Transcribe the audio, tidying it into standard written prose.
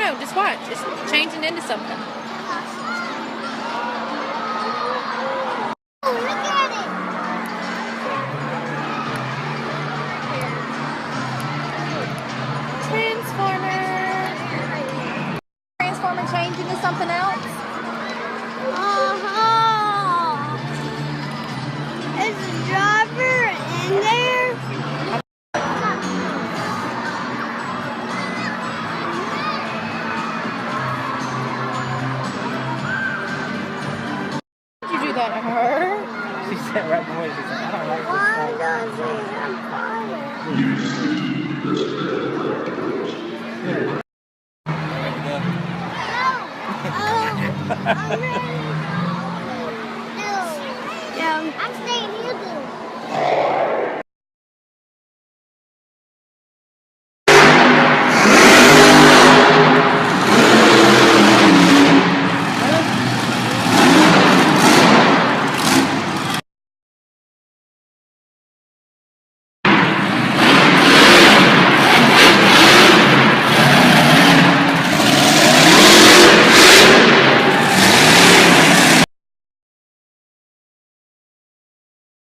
no. Just watch. It's changing into something. Oh, look at it. Transformer change into something else? Is the driver in there? Did you do that to her? She said right before, she said, I don't like this. Why does it have fire?